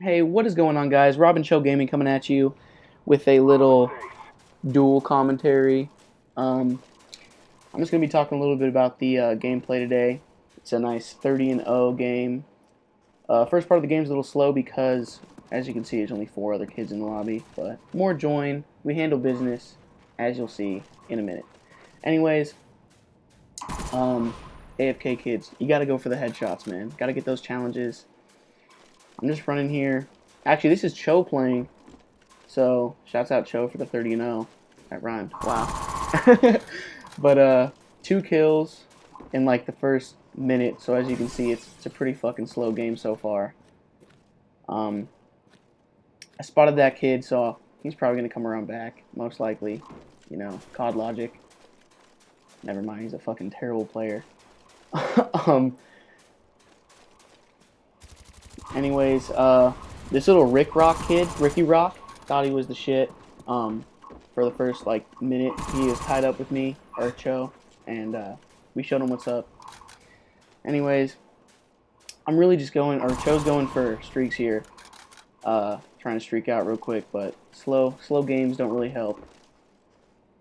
Hey, what is going on, guys? Robin Cho Gaming coming at you with a little dual commentary. I'm just going to be talking a little bit about the gameplay today. It's a nice 30-0 game. First part of the game is a little slow because, as you can see, there's only 4 other kids in the lobby, but more join. We handle business, as you'll see in a minute. Anyways, AFK kids, you got to go for the headshots, man. Got to get those challenges. I'm just running here. Actually, this is Cho playing. So, shouts out Cho for the 30-0. That rhymed. Wow. But, 2 kills in, like, the first minute. So, as you can see, it's a pretty fucking slow game so far. I spotted that kid, so he's probably going to come around back. Most likely. You know, COD logic. Never mind, he's a fucking terrible player. Anyways, this little Ricky Rock, thought he was the shit. For the first like minute, he was tied up with me, or Cho, and we showed him what's up. Anyways, I'm really just going, or Cho's going for streaks here, trying to streak out real quick, but slow games don't really help.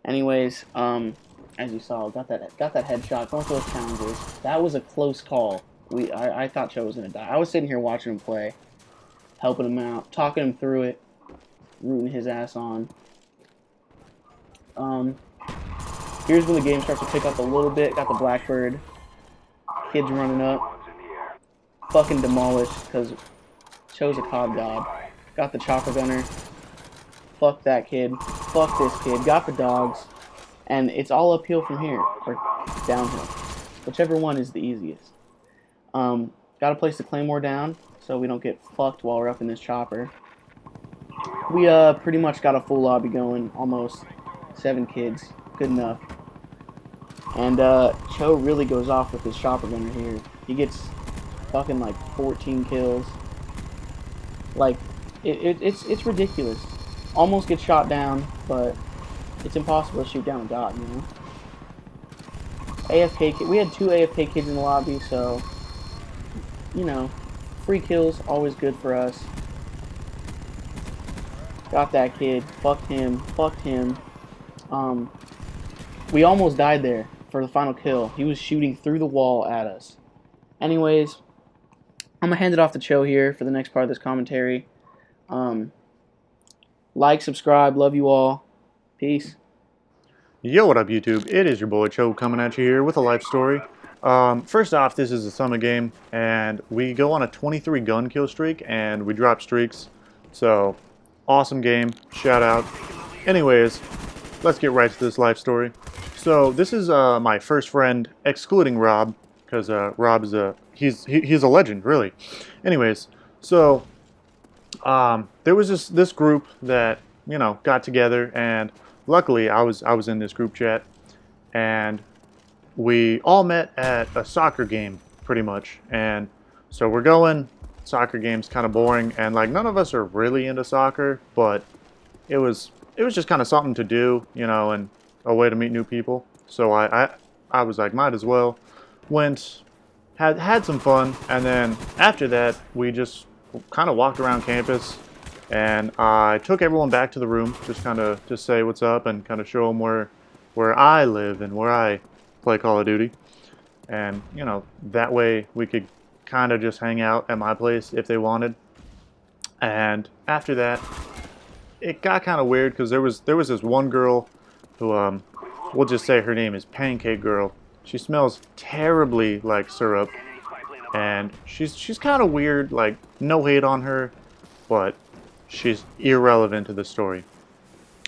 Anyways, as you saw, got that headshot, going for those challenges. That was a close call. I thought Cho was gonna die. I was sitting here watching him play, helping him out, talking him through it, rooting his ass on. Here's when the game starts to pick up a little bit. Got the Blackbird. Kids running up. Fucking demolished because Cho's a COD god. Got the chopper gunner. Fuck that kid. Fuck this kid. Got the dogs. And it's all uphill from here, or downhill. Whichever one is the easiest. Gotta place the Claymore down so we don't get fucked while we're up in this chopper. We pretty much got a full lobby going, almost 7 kids, good enough. And Cho really goes off with his chopper gunner here. He gets fucking like 14 kills. Like it's ridiculous. Almost gets shot down, but it's impossible to shoot down a dot, you know. AFK kid, we had 2 AFK kids in the lobby, so you know, free kills, always good for us. Got that kid. Fucked him. We almost died there for the final kill. He was shooting through the wall at us. Anyways, I'm going to hand it off to Cho here for the next part of this commentary. Like, subscribe, love you all. Peace. Yo, what up YouTube? It is your boy Cho coming at you here with a life story. First off, this is a summer game, and we go on a 23 gun kill streak, and we drop streaks. So, awesome game. Shout out. Anyways, let's get right to this life story. So, this is my first friend, excluding Rob, because Rob is he's a legend, really. Anyways, so there was this group that got together, and luckily I was in this group chat, and we all met at a soccer game, pretty much. And so we're going, soccer game's kind of boring, and like none of us are really into soccer, but it was just kind of something to do, and a way to meet new people. So I was like, might as well. Went, had some fun, and then after that, we just kind of walked around campus, and I took everyone back to the room, just say what's up, and kind of show them where I live and where I play Call of Duty. And that way we could kind of just hang out at my place if they wanted. And after that, it got kind of weird because there was this one girl who we'll just say her name is Pancake Girl. She smells terribly like syrup, and she's kind of weird. Like, no hate on her, but she's irrelevant to the story.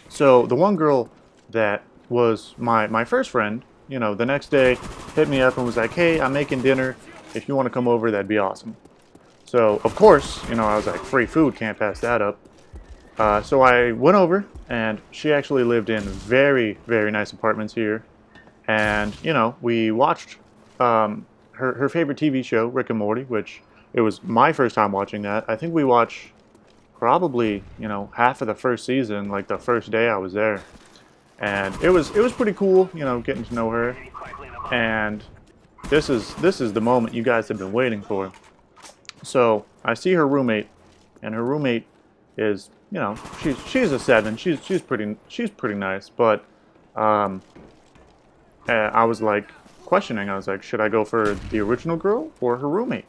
So the one girl that was my first friend, the next day hit me up and was like, hey, I'm making dinner. If you want to come over, that'd be awesome. So, of course, I was like, free food, can't pass that up. So I went over, and she actually lived in very, very nice apartments here. And, we watched her favorite TV show, Rick and Morty, which it was my first time watching that. I think we watched probably, half of the first season, like the first day I was there. And it was pretty cool, getting to know her. And this is the moment you guys have been waiting for. So I see her roommate, and her roommate is, you know, she's a 7. She's pretty nice, but I was like questioning. I was like, should I go for the original girl or her roommate?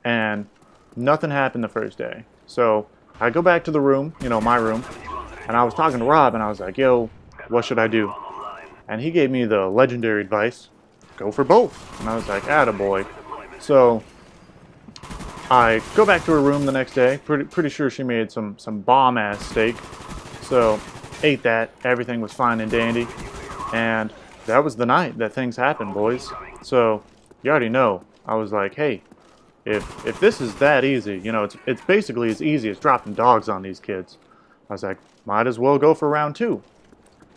And nothing happened the first day. So I go back to the room, you know, my room, and I was talking to Rob, and I was like, yo, what should I do? And he gave me the legendary advice, go for both. And I was like, attaboy. So I go back to her room the next day. Pretty sure she made some bomb-ass steak. So ate that. Everything was fine and dandy. And that was the night that things happened, boys. So you already know. I was like, hey, if this is that easy, you know, it's basically as easy as dropping dogs on these kids. I was like, might as well go for round 2.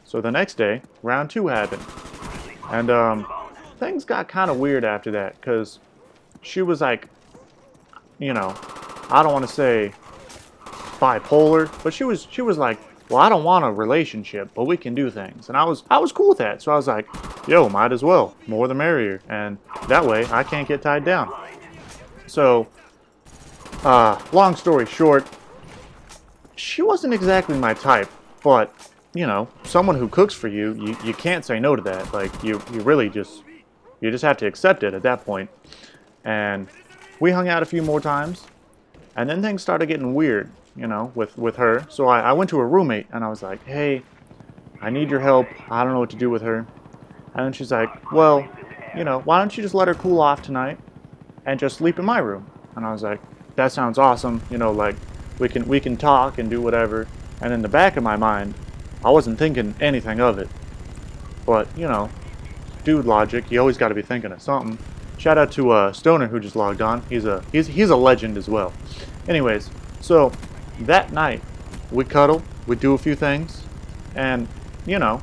So the next day, round 2 happened. And things got kind of weird after that, because she was like, you know, I don't want to say bipolar, but she was like, well, I don't want a relationship, but we can do things. And I was cool with that. So I was like, yo, might as well. More the merrier. And that way I can't get tied down. So, long story short, she wasn't exactly my type, but, you know, someone who cooks for you, you can't say no to that. Like, you really just have to accept it at that point. And we hung out a few more times, and then things started getting weird, you know, with her. So I went to her roommate, and I was like, hey, I need your help. I don't know what to do with her. And then she's like, well, you know, why don't you just let her cool off tonight and just sleep in my room? And I was like, that sounds awesome. You know, like, we can talk and do whatever. And in the back of my mind, I wasn't thinking anything of it. But, you know, dude logic, you always got to be thinking of something. Shout out to Stoner, who just logged on. He's a legend as well. Anyways, so that night we cuddle, we do a few things, and you know,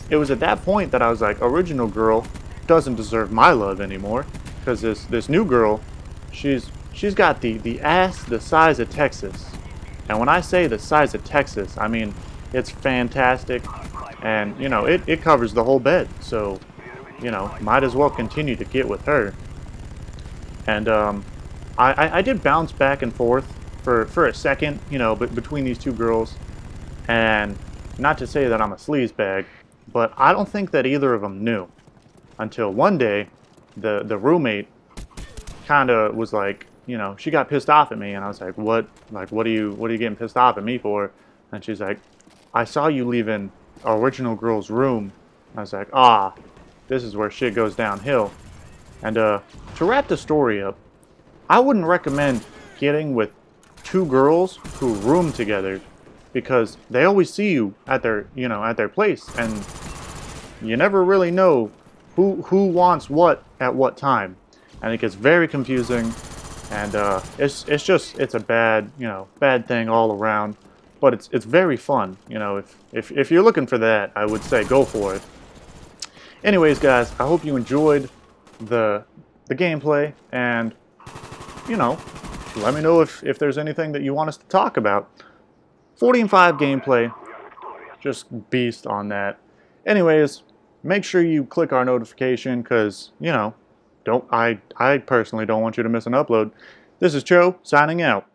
it was at that point that I was like, original girl doesn't deserve my love anymore, because this new girl, she's got the ass the size of Texas. And when I say the size of Texas, I mean it's fantastic, and you know, it covers the whole bed. So, you know, might as well continue to get with her. And I did bounce back and forth for a second, you know, but between these two girls. And not to say that I'm a sleazebag, but I don't think that either of them knew until one day the roommate kind of was like, you know, she got pissed off at me, and I was like, what are you getting pissed off at me for? And she's like, I saw you leaving original girl's room. I was like, this is where shit goes downhill. And to wrap the story up, I wouldn't recommend getting with two girls who room together, because they always see you at their, you know, at their place, and you never really know who wants what at what time, and it gets very confusing. And it's a bad, you know, bad thing all around. But it's very fun, you know. If you're looking for that, I would say go for it. Anyways, guys, I hope you enjoyed the gameplay, and you know, let me know if there's anything that you want us to talk about. 40 and 5 gameplay, just beast on that. Anyways, make sure you click our notification, because you know, I personally don't want you to miss an upload. This is Cho signing out.